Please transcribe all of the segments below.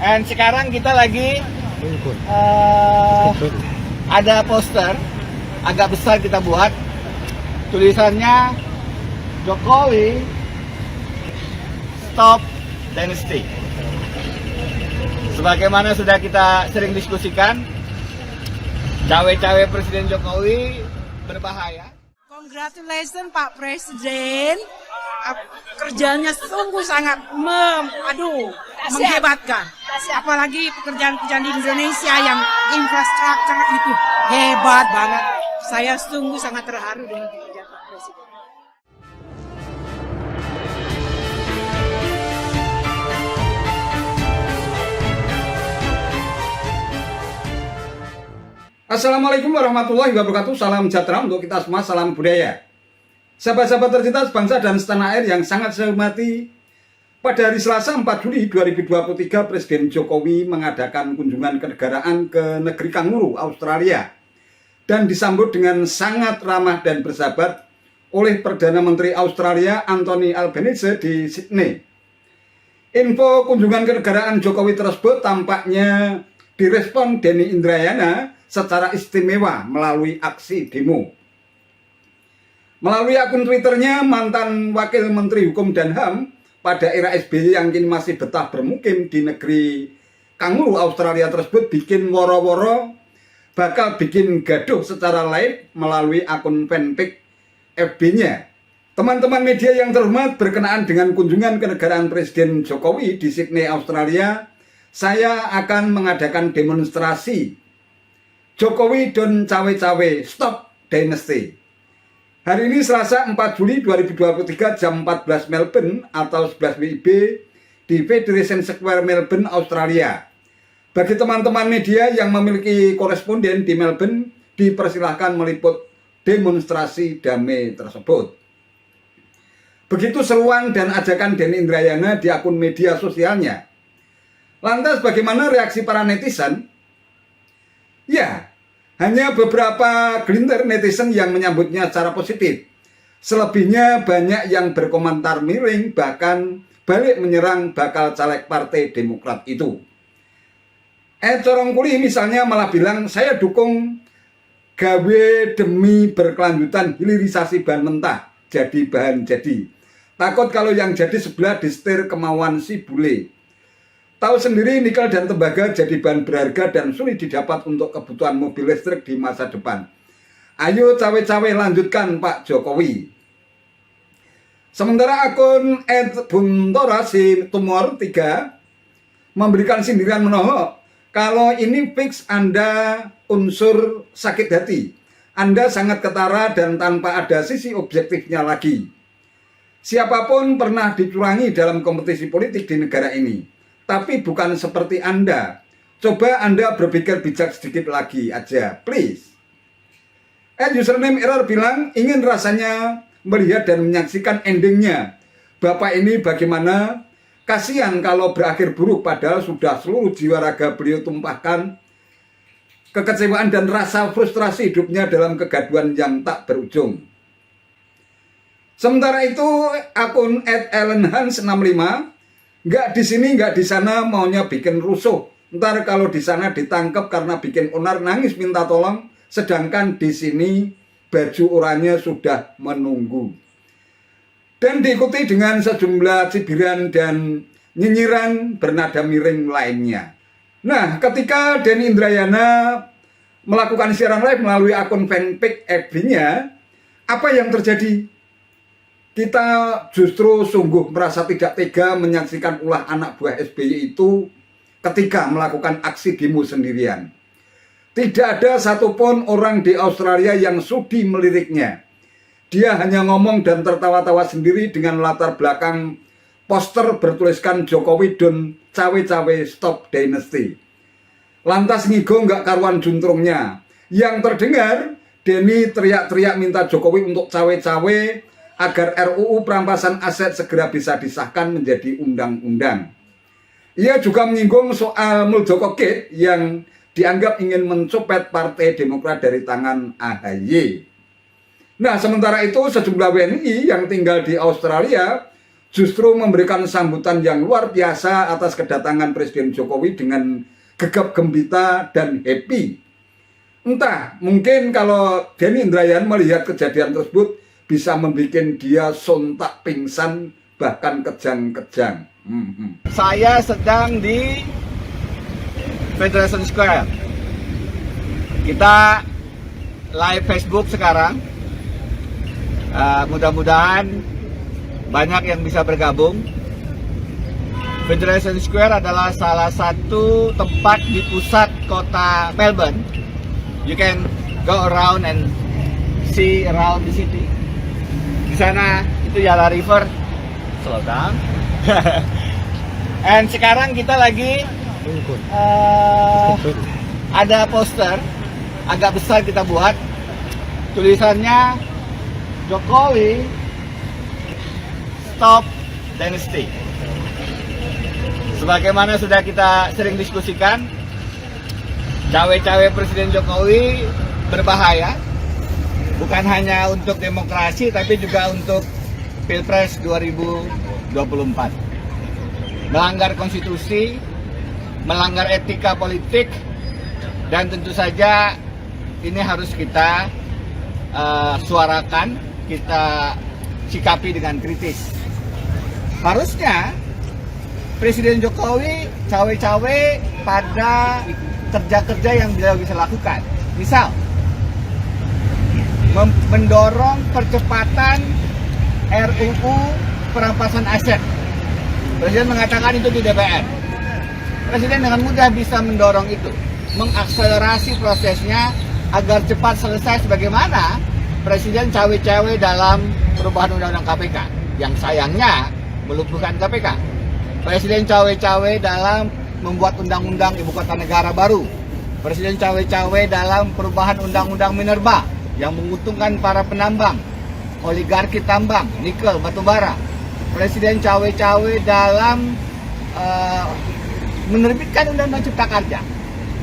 Dan sekarang kita lagi ada poster agak besar kita buat, tulisannya Jokowi Stop Dynasty. Sebagaimana sudah kita sering diskusikan, cawe-cawe Presiden Jokowi berbahaya. Congratulations Pak Presiden, kerjanya sungguh sangat menghebatkan. Apalagi pekerjaan-pekerjaan di Indonesia yang infrastruktur itu hebat banget. Saya sungguh sangat terharu dengan pekerjaan Pak Presiden. Assalamualaikum warahmatullahi wabarakatuh. Salam sejahtera untuk kita semua, salam budaya. Sahabat-sahabat tercinta sebangsa dan setanah air yang sangat saya hormati, pada hari Selasa 4 Juli 2023 Presiden Jokowi mengadakan kunjungan kenegaraan ke negeri kanguru, Australia, dan disambut dengan sangat ramah dan bersahabat oleh Perdana Menteri Australia Anthony Albanese di Sydney. Info kunjungan kenegaraan Jokowi tersebut tampaknya direspon Denny Indrayana secara istimewa melalui aksi demo. Melalui akun Twitternya, mantan Wakil Menteri Hukum dan HAM pada era SBY yang kini masih betah bermukim di negeri kanguru Australia tersebut bikin woro-woro bakal bikin gaduh secara live melalui akun fanpage FB-nya. Teman-teman media yang terhormat, berkenaan dengan kunjungan kenegaraan Presiden Jokowi di Sydney, Australia, saya akan mengadakan demonstrasi Jokowi don cawe-cawe Stop Dynasty. Hari ini Selasa 4 Juli 2023 jam 14 Melbourne atau 11 WIB di Federation Square Melbourne, Australia. Bagi teman-teman media yang memiliki koresponden di Melbourne, dipersilahkan meliput demonstrasi damai tersebut. Begitu seruan dan ajakan Denny Indrayana di akun media sosialnya. Lantas bagaimana reaksi para netizen? Ya, hanya beberapa gelintir netizen yang menyambutnya secara positif. Selebihnya banyak yang berkomentar miring, bahkan balik menyerang bakal caleg Partai Demokrat itu. Corongkuli misalnya malah bilang, saya dukung gawe demi berkelanjutan hilirisasi bahan mentah jadi bahan jadi. Takut kalau yang jadi sebelah disetir kemauan si bule. Tahu sendiri nikel dan tembaga jadi bahan berharga dan sulit didapat untuk kebutuhan mobil listrik di masa depan. Ayo cawe-cawe lanjutkan Pak Jokowi. Sementara akun @buntora si tumor 3 memberikan sindiran menohok. Kalau ini fix Anda unsur sakit hati. Anda sangat ketara dan tanpa ada sisi objektifnya lagi. Siapapun pernah dicurangi dalam kompetisi politik di negara ini. Tapi bukan seperti Anda. Coba Anda berpikir bijak sedikit lagi aja, please. Username error bilang ingin rasanya melihat dan menyaksikan endingnya. Bapak ini bagaimana? Kasihan kalau berakhir buruk padahal sudah seluruh jiwa raga beliau tumpahkan kekecewaan dan rasa frustrasi hidupnya dalam kegaduhan yang tak berujung. Sementara itu akun @ellenhans65 nggak di sini, nggak di sana, maunya bikin rusuh. Ntar kalau di sana ditangkap karena bikin onar, nangis minta tolong. Sedangkan di sini baju oranye sudah menunggu. Dan diikuti dengan sejumlah cibiran dan nyinyiran bernada miring lainnya. Nah, ketika Denny Indrayana melakukan siaran live melalui akun fanpage FB-nya, apa yang terjadi? Kita justru sungguh merasa tidak tega menyaksikan ulah anak buah SBY itu ketika melakukan aksi demo sendirian. Tidak ada satupun orang di Australia yang sudi meliriknya. Dia hanya ngomong dan tertawa-tawa sendiri dengan latar belakang poster bertuliskan Jokowi don cawe-cawe Stop Dynasty. Lantas ngigo nggak karuan juntrungnya. Yang terdengar, Denny teriak-teriak minta Jokowi untuk cawe-cawe agar RUU perampasan aset segera bisa disahkan menjadi undang-undang. Ia juga menyinggung soal Muldoko Gate yang dianggap ingin mencopet Partai Demokrat dari tangan AHY. Nah, sementara itu sejumlah WNI yang tinggal di Australia justru memberikan sambutan yang luar biasa atas kedatangan Presiden Jokowi dengan gegap gembita dan happy. Entah, mungkin kalau Denny Indrayana melihat kejadian tersebut bisa membuat dia sontak pingsan, bahkan kejang-kejang. Saya sedang di Federation Square. Kita live Facebook sekarang. Mudah-mudahan banyak yang bisa bergabung. Federation Square adalah salah satu tempat di pusat kota Melbourne. You can go around and see around the city. Di sana itu Yala River. Slow down. And sekarang kita lagi ada poster agak besar kita buat. Tulisannya Jokowi Stop Dynasty. Sebagaimana sudah kita sering diskusikan, cawe-cawe Presiden Jokowi berbahaya, bukan hanya untuk demokrasi tapi juga untuk Pilpres 2024. Melanggar konstitusi, melanggar etika politik, dan tentu saja ini harus kita suarakan, kita sikapi dengan kritis. Harusnya Presiden Jokowi cawe-cawe pada kerja-kerja yang beliau bisa lakukan. Misal, mendorong percepatan RUU perampasan aset. Presiden mengatakan itu di DPR. Presiden dengan mudah bisa mendorong itu, mengakselerasi prosesnya agar cepat selesai, sebagaimana Presiden cawe-cawe dalam perubahan undang-undang KPK yang sayangnya melumpuhkan KPK. Presiden cawe-cawe dalam membuat undang-undang ibu kota negara baru. Presiden cawe-cawe dalam perubahan undang-undang minerba yang menguntungkan para penambang, oligarki tambang, nikel, batubara. Presiden cawe-cawe dalam menerbitkan undang-undang cipta kerja,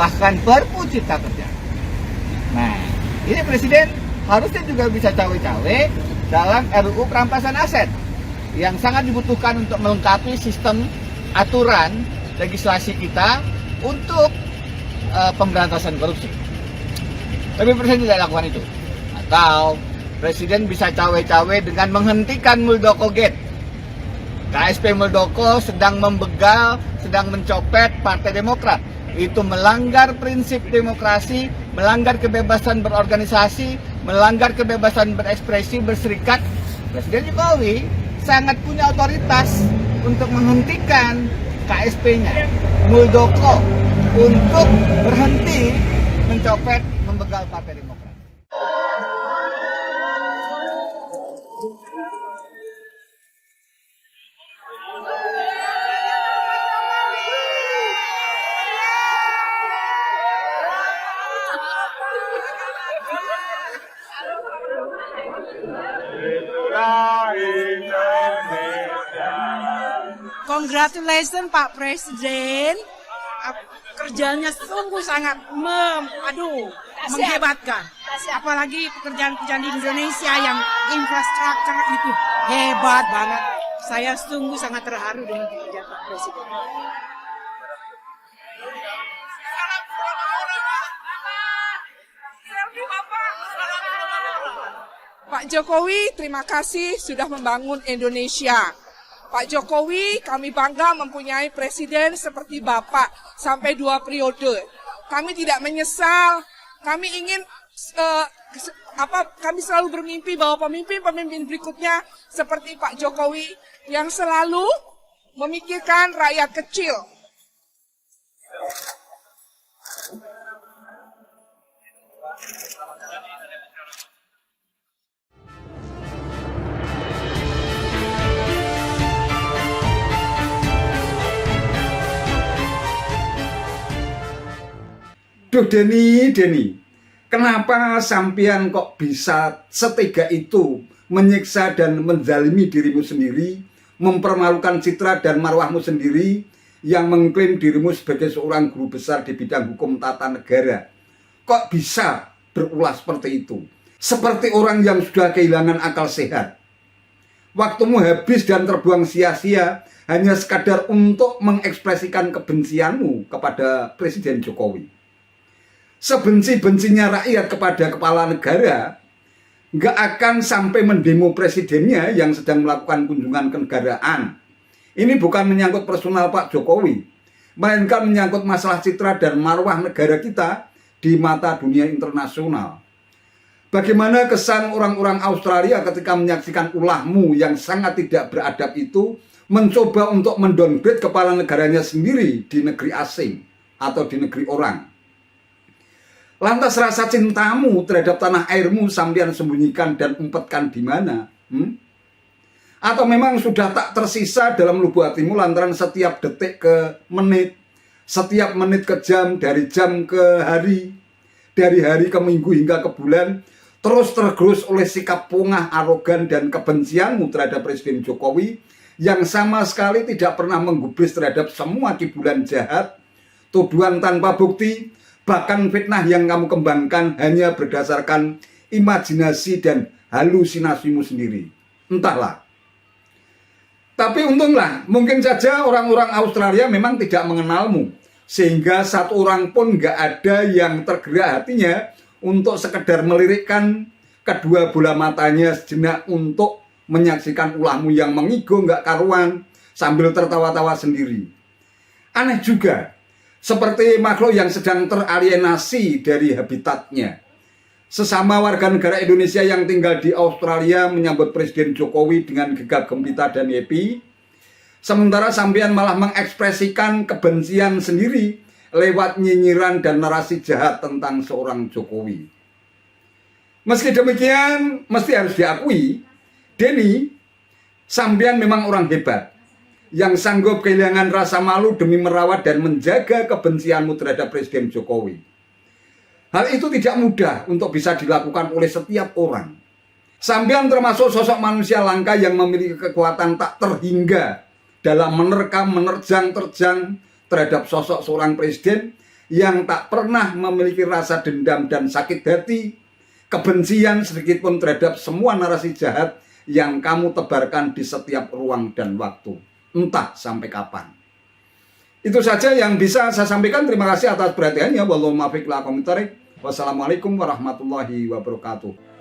bahkan perpu cipta kerja. Nah, ini Presiden harusnya juga bisa cawe-cawe dalam RUU perampasan aset yang sangat dibutuhkan untuk melengkapi sistem aturan legislasi kita untuk pemberantasan korupsi. Tapi Presiden tidak lakukan itu. Atau Presiden bisa cawe-cawe dengan menghentikan Muldoko Gate. KSP Muldoko sedang membegal, sedang mencopet Partai Demokrat. Itu melanggar prinsip demokrasi, melanggar kebebasan berorganisasi, melanggar kebebasan berekspresi, berserikat. Presiden Jokowi sangat punya otoritas untuk menghentikan KSP-nya, Muldoko, untuk berhenti mencopet, membegal Partai Demokrat. Congratulations Pak Presiden. Kerjanya sungguh sangat menghebatkan. Apalagi pekerjaan-pekerjaan di Indonesia yang infrastruktur itu hebat banget. Saya sungguh sangat terharu dengan pekerjaan Pak Presiden. Pak Jokowi, terima kasih sudah membangun Indonesia. Pak Jokowi, kami bangga mempunyai presiden seperti Bapak sampai 2 periode. Kami tidak menyesal. Kami ingin kami selalu bermimpi bahwa pemimpin-pemimpin berikutnya seperti Pak Jokowi yang selalu memikirkan rakyat kecil. Duh Denny, kenapa sampean kok bisa setega itu menyiksa dan menzalimi dirimu sendiri, mempermalukan citra dan marwahmu sendiri, yang mengklaim dirimu sebagai seorang guru besar di bidang hukum tata negara? Kok bisa berulah seperti itu? Seperti orang yang sudah kehilangan akal sehat. Waktumu habis dan terbuang sia-sia hanya sekadar untuk mengekspresikan kebencianmu kepada Presiden Jokowi. Sebenci-bencinya rakyat kepada kepala negara nggak akan sampai mendemo presidennya yang sedang melakukan kunjungan kenegaraan. Ini bukan menyangkut personal Pak Jokowi, melainkan menyangkut masalah citra dan marwah negara kita di mata dunia internasional. Bagaimana kesan orang-orang Australia ketika menyaksikan ulahmu yang sangat tidak beradab itu mencoba untuk mendowngrade kepala negaranya sendiri di negeri asing atau di negeri orang. Lantas rasa cintamu terhadap tanah airmu sampean sembunyikan dan umpetkan di mana? Atau memang sudah tak tersisa dalam lubuk hatimu lantaran setiap detik ke menit, setiap menit ke jam, dari jam ke hari, dari hari ke minggu hingga ke bulan, terus tergerus oleh sikap pongah, arogan, dan kebencianmu terhadap Presiden Jokowi yang sama sekali tidak pernah menggubris terhadap semua kibulan jahat, tuduhan tanpa bukti, bahkan fitnah yang kamu kembangkan hanya berdasarkan imajinasi dan halusinasimu sendiri. Entahlah. Tapi untunglah, mungkin saja orang-orang Australia memang tidak mengenalmu, sehingga satu orang pun gak ada yang tergerak hatinya untuk sekedar melirikkan kedua bola matanya sejenak untuk menyaksikan ulahmu yang mengigo nggak karuan sambil tertawa-tawa sendiri. Aneh juga, seperti makhluk yang sedang teralienasi dari habitatnya. Sesama warga negara Indonesia yang tinggal di Australia menyambut Presiden Jokowi dengan gegap gempita dan happy, sementara sampean malah mengekspresikan kebencian sendiri lewat nyinyiran dan narasi jahat tentang seorang Jokowi. Meski demikian, mesti harus diakui, Denny, sampean memang orang hebat yang sanggup kehilangan rasa malu demi merawat dan menjaga kebencianmu terhadap Presiden Jokowi. Hal itu tidak mudah untuk bisa dilakukan oleh setiap orang. Sampean termasuk sosok manusia langka yang memiliki kekuatan tak terhingga dalam menerkam, terjang terhadap sosok seorang presiden yang tak pernah memiliki rasa dendam dan sakit hati, kebencian sedikitpun terhadap semua narasi jahat yang kamu tebarkan di setiap ruang dan waktu. Entah sampai kapan. Itu saja yang bisa saya sampaikan. Terima kasih atas perhatiannya. Wassalamualaikum warahmatullahi wabarakatuh.